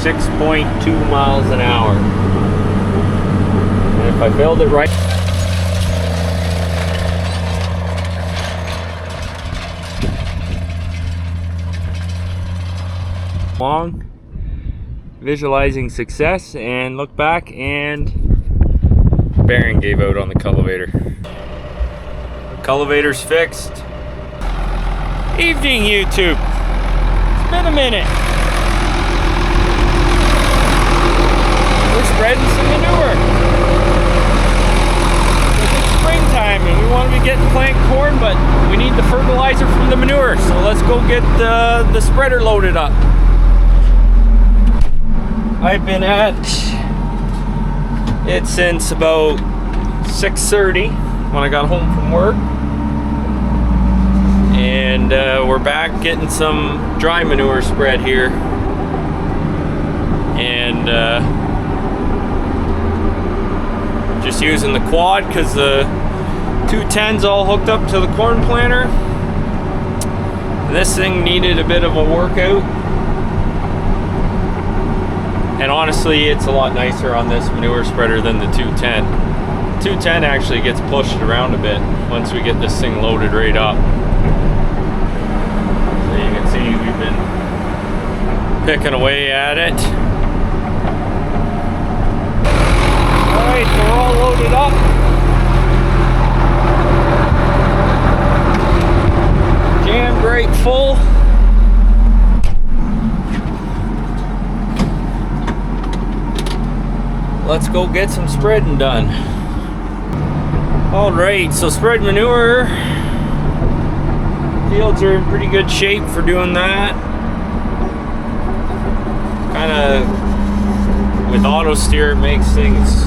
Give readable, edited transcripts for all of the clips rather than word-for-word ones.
6.2 miles an hour. And if I build it right, long, visualizing success, and look back, and bearing gave out on the cultivator. Cultivator's fixed. Evening, YouTube. It's been a minute. We're spreading some manure. It's springtime and we want to be getting plant corn, but we need the fertilizer from the manure. So let's go get the spreader loaded up. I've been at it since about 6:30 when I got home from work, and we're back getting some dry manure spread here, and just using the quad because the 210's all hooked up to the corn planter. This thing needed a bit of a workout. And honestly, it's a lot nicer on this manure spreader than the 210. 210 actually gets pushed around a bit once we get this thing loaded right up. So you can see we've been picking away at it. Alright, so we're all loaded up. Jammed right full. Let's go get some spreading done. Alright, so spread manure. Fields are in pretty good shape for doing that. Kind of, with auto steer, it makes things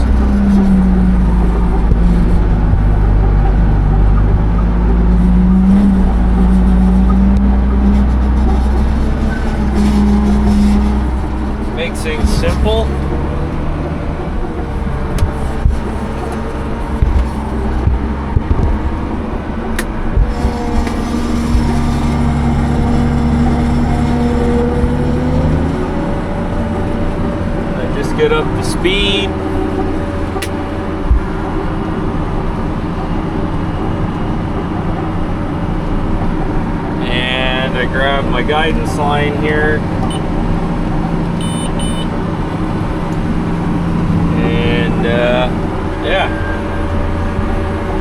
simple. Get up to speed. And I grab my guidance line here. And yeah.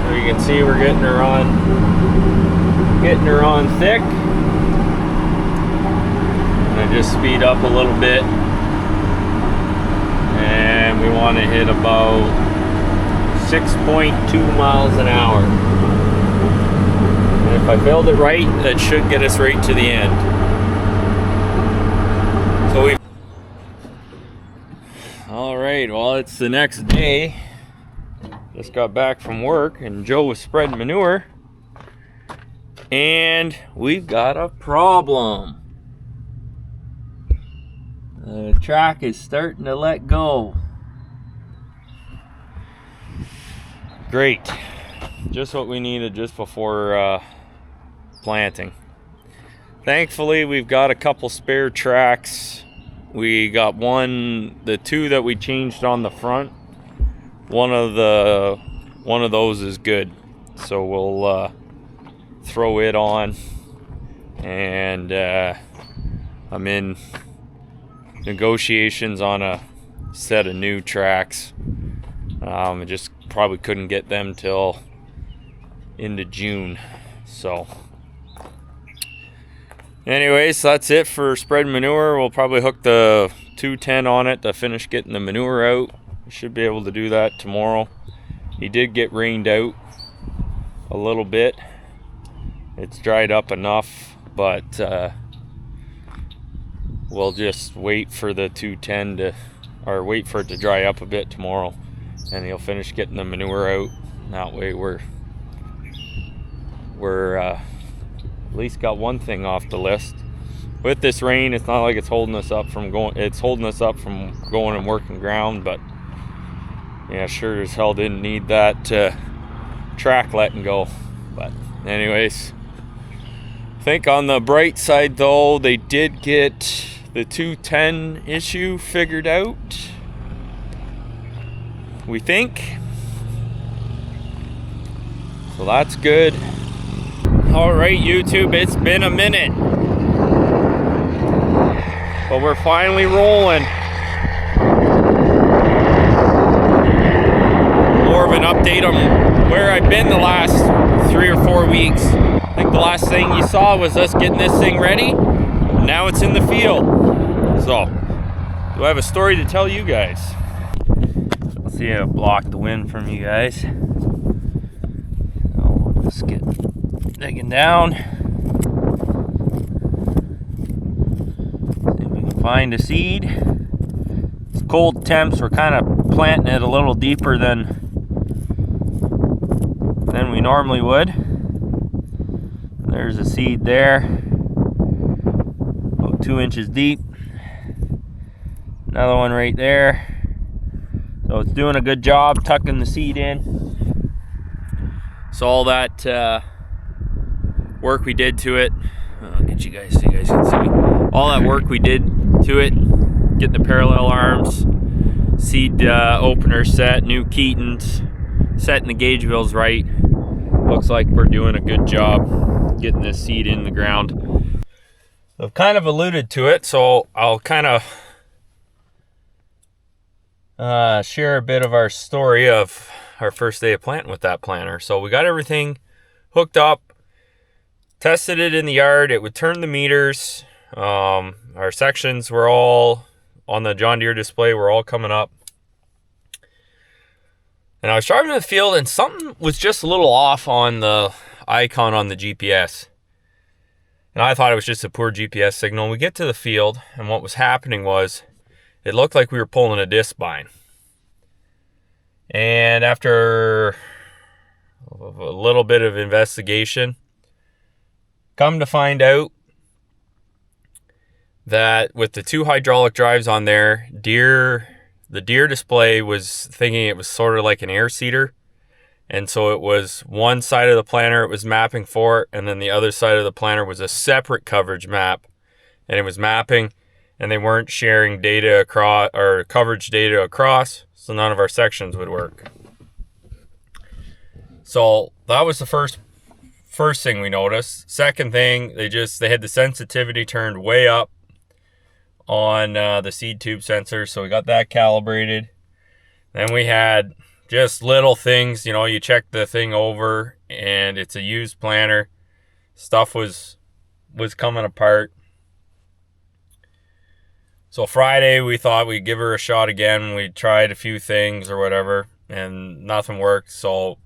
So you can see we're getting her on thick. And I just speed up a little bit. And we want to hit about 6.2 miles an hour. And if I build it right, that should get us right to the end. So we. All right. Well, it's the next day. Just got back from work, and Joe was spreading manure, and we've got a problem. The track is starting to let go. Great. Just what we needed just before planting. Thankfully, we've got a couple spare tracks. We got the two that we changed on the front. One of those is good. So we'll throw it on, and I'm in negotiations on a set of new tracks. I just probably couldn't get them till into June. So anyways, that's it for spread manure. We'll probably hook the 210 on it to finish getting the manure out. We should be able to do that tomorrow. He did get rained out a little bit. It's dried up enough, but we'll just wait for the 210 or wait for it to dry up a bit tomorrow, and he'll finish getting the manure out. That way we're at least got one thing off the list. With this rain, it's not like it's holding us up from going. It's holding us up from going and working ground, but yeah, sure as hell didn't need that track letting go. But anyways, I think on the bright side though, they did get the 210 issue figured out, we think. So that's good. All right, YouTube, it's been a minute, but we're finally rolling. More of an update on where I've been the last 3 or 4 weeks. I think the last thing you saw was us getting this thing ready. Now it's in the field. So, do I have a story to tell you guys? Let's see how I block the wind from you guys. I'll just get digging down. See if we can find a seed. It's cold temps. We're kind of planting it a little deeper than we normally would. There's a seed there, about 2 inches deep. Another one right there. So it's doing a good job tucking the seed in. So all that work we did to it, I'll get you guys so you guys can see. All that work we did to it, getting the parallel arms, seed opener set, new Keatons, setting the gauge wheels right. Looks like we're doing a good job getting this seed in the ground. I've kind of alluded to it, so I'll kind of share a bit of our story of our first day of planting with that planter. So we got everything hooked up, tested it in the yard. It would turn the meters. Our sections were all on the John Deere display, were all coming up. And I was driving to the field and something was just a little off on the icon on the GPS. And I thought it was just a poor GPS signal. We get to the field, and what was happening was it looked like we were pulling a disc spine. And after a little bit of investigation, come to find out that with the 2 hydraulic drives on there, the Deere display was thinking it was sort of like an air seeder. And so it was one side of the planter it was mapping for, and then the other side of the planter was a separate coverage map. And it was mapping, and they weren't sharing data across, or coverage data across, so none of our sections would work. So that was the first thing we noticed. Second thing, they had the sensitivity turned way up on the seed tube sensor, so we got that calibrated. Then we had just little things, you check the thing over and it's a used planter. Stuff was coming apart. So Friday we thought we'd give her a shot again. We tried a few things or whatever and nothing worked. So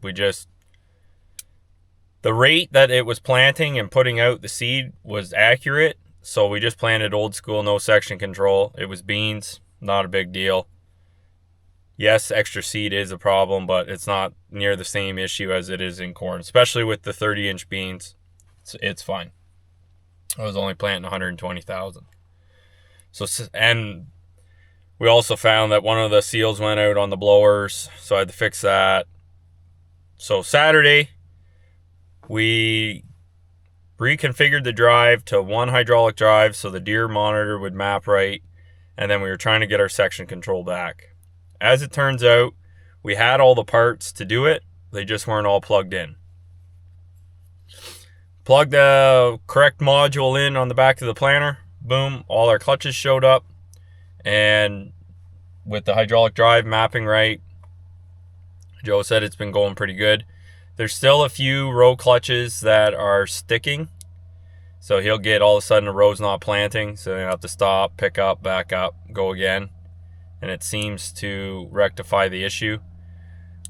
the rate that it was planting and putting out the seed was accurate. So we just planted old school, no section control. It was beans, not a big deal. Yes, extra seed is a problem, but it's not near the same issue as it is in corn, especially with the 30-inch beans. It's fine. I was only planting 120,000. And we also found that one of the seals went out on the blowers, so I had to fix that. So Saturday, we reconfigured the drive to 1 hydraulic drive so the Deere monitor would map right, and then we were trying to get our section control back. As it turns out, we had all the parts to do it, they just weren't all plugged in. Plugged the correct module in on the back of the planter, boom, all our clutches showed up, and with the hydraulic drive mapping right, Joe said it's been going pretty good. There's still a few row clutches that are sticking. So he'll get all of a sudden a row's not planting. So he'll have to stop, pick up, back up, go again. And it seems to rectify the issue.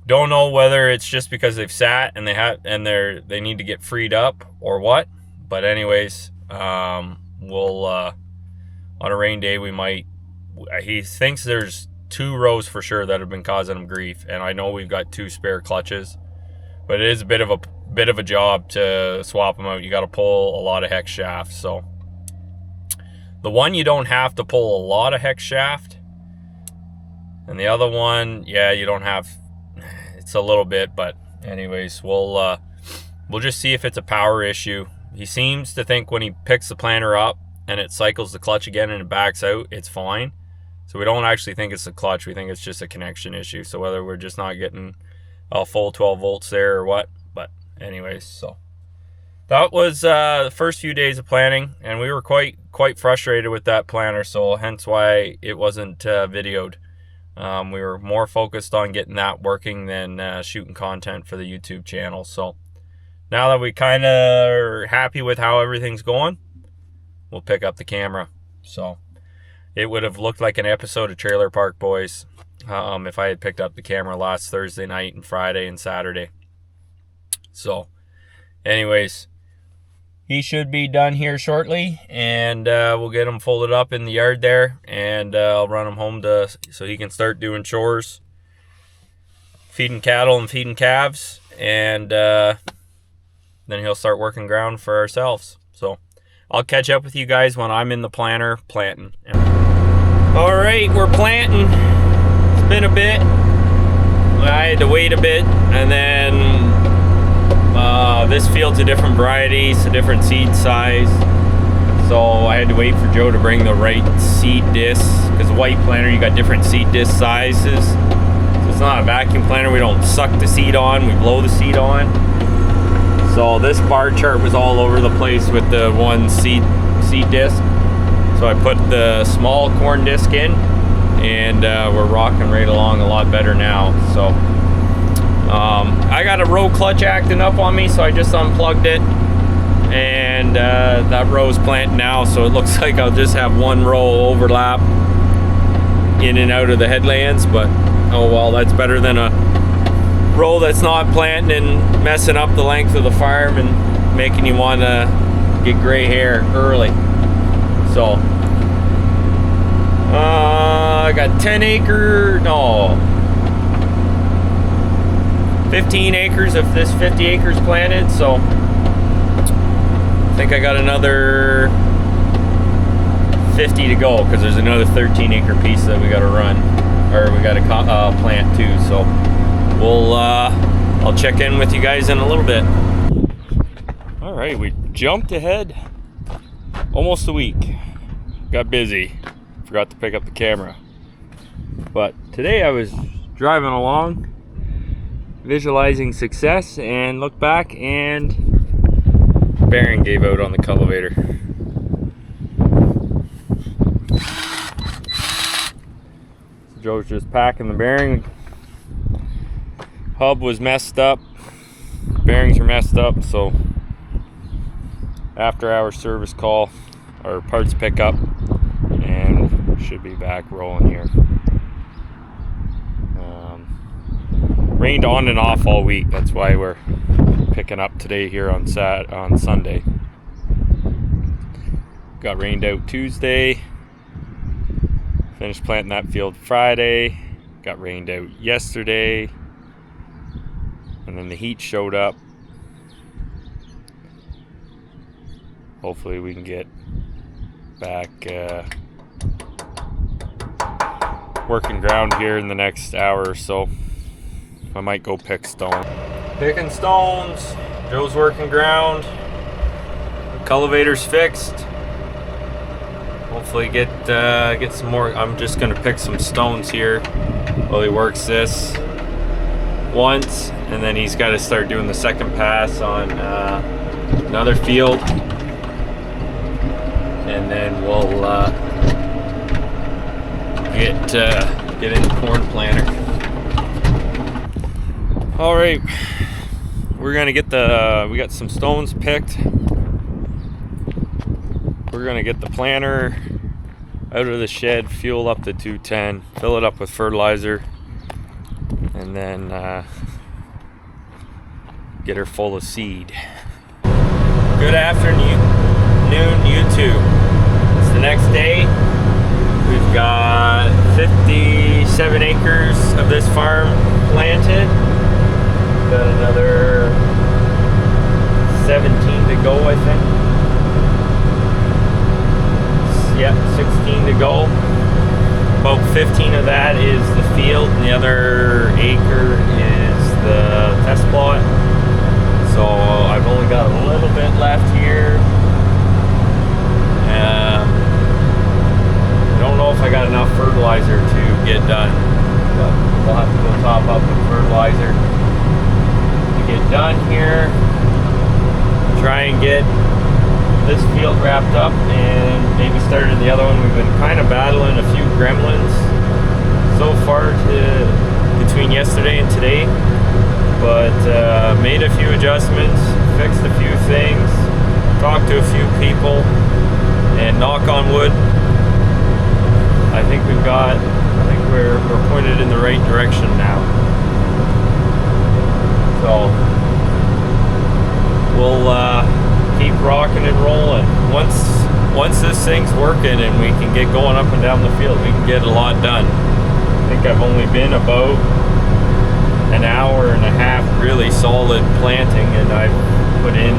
Don't know whether it's just because they've sat and they need to get freed up or what. But anyways, we'll on a rain day we might. He thinks there's 2 rows for sure that have been causing him grief, and I know we've got 2 spare clutches. But it is a bit of a job to swap them out. You got to pull a lot of hex shafts. So the one you don't have to pull a lot of hex shaft, and the other one, yeah, you don't have. It's a little bit, but anyways, we'll just see if it's a power issue. He seems to think when he picks the planter up, and it cycles the clutch again and it backs out, it's fine. So we don't actually think it's the clutch. We think it's just a connection issue. So whether we're just not getting a full 12 volts there or what. But anyways, so that was the first few days of planting, and we were quite frustrated with that planter, so hence why it wasn't videoed. We were more focused on getting that working than shooting content for the YouTube channel. So now that we kind of are happy with how everything's going, we'll pick up the camera. So it would have looked like an episode of Trailer Park Boys if I had picked up the camera last Thursday night and Friday and Saturday. So anyways, he should be done here shortly, and we'll get him folded up in the yard there, and I'll run him home so he can start doing chores, feeding cattle and feeding calves, and then he'll start working ground for ourselves. So I'll catch up with you guys when I'm in the planter planting. All right, we're planting. It's been a bit. I had to wait a bit, and then this field's a different variety, it's a different seed size. So I had to wait for Joe to bring the right seed discs, because the white planter, you got different seed disc sizes. So it's not a vacuum planter. We don't suck the seed on, we blow the seed on. So this bar chart was all over the place with the one seed disc. So I put the small corn disc in, and we're rocking right along a lot better now. So I got a row clutch acting up on me, so I just unplugged it, and that row's planting now, so it looks like I'll just have one row overlap in and out of the headlands. But oh well, that's better than a row that's not planting and messing up the length of the farm and making you want to get gray hair early. So I got 15 acres of this 50 acres planted, so I think I got another 50 to go, because there's another 13 acre piece that we got to run, or we got to plant too. So we'll I'll check in with you guys in a little bit. All right, we jumped ahead almost a week. Got busy, forgot to pick up the camera, but today I was driving along visualizing success, and look back, and bearing gave out on the cultivator. So Joe's just packing the bearing. Hub was messed up, bearings are messed up, so after our service call or parts pickup, and should be back rolling here. Rained on and off all week. That's why we're picking up today here on Sunday. Got rained out Tuesday. Finished planting that field Friday. Got rained out yesterday. And then the heat showed up. Hopefully we can get back working ground here in the next hour or so. I might go pick stone. Picking stones. Joe's working ground. The cultivator's fixed. Hopefully get some more. I'm just gonna pick some stones here while he works this once, and then he's got to start doing the second pass on another field, and then we'll get in the corn planter. All right, we're gonna get we got some stones picked. We're gonna get the planter out of the shed, fuel up the 210, fill it up with fertilizer, and then get her full of seed. Good afternoon, YouTube. It's the next day. We've got 57 acres of this farm planted. Got another 17 to go, I think. Yep, 16 to go. About 15 of that is the field, and the other acre is the test plot. So I've only got a little bit left here. to get done. But we'll have to go top up with fertilizer to get done here. Try and get this field wrapped up and maybe started the other one. We've been kind of battling a few gremlins so far between yesterday and today, but made a few adjustments, fixed a few things, talked to a few people, and knock on wood, I think we're pointed in the right direction now. So we'll keep rocking and rolling. Once this thing's working and we can get going up and down the field, we can get a lot done. I think I've only been about an hour and a half really solid planting, and I've put in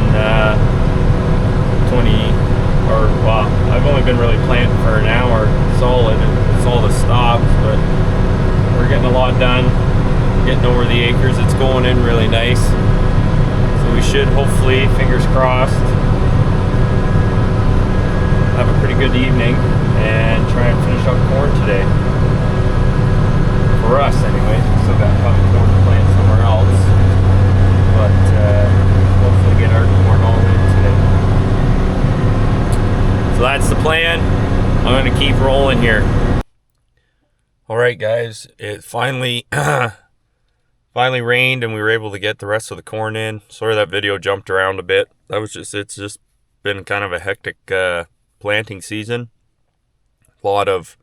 I've only been really planting for an hour solid. It's all the stops, but we're getting a lot done, getting over the acres. It's going in really nice. So we should hopefully, fingers crossed, have a pretty good evening and try and finish up corn today. For us anyway. Still got probably corn to plant somewhere else. But hopefully get our corn all in today. So that's the plan. I'm going to keep rolling here. Alright guys, it finally rained and we were able to get the rest of the corn in. Sorry that video jumped around a bit. It's just been kind of a hectic planting season. A lot of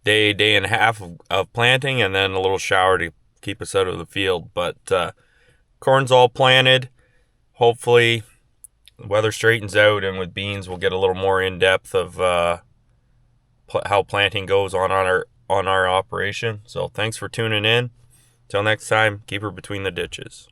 day and a half of planting, and then a little shower to keep us out of the field. But corn's all planted. Hopefully the weather straightens out, and with beans we'll get a little more in depth of how planting goes on our operation. So thanks for tuning in. Till next time, keep her between the ditches.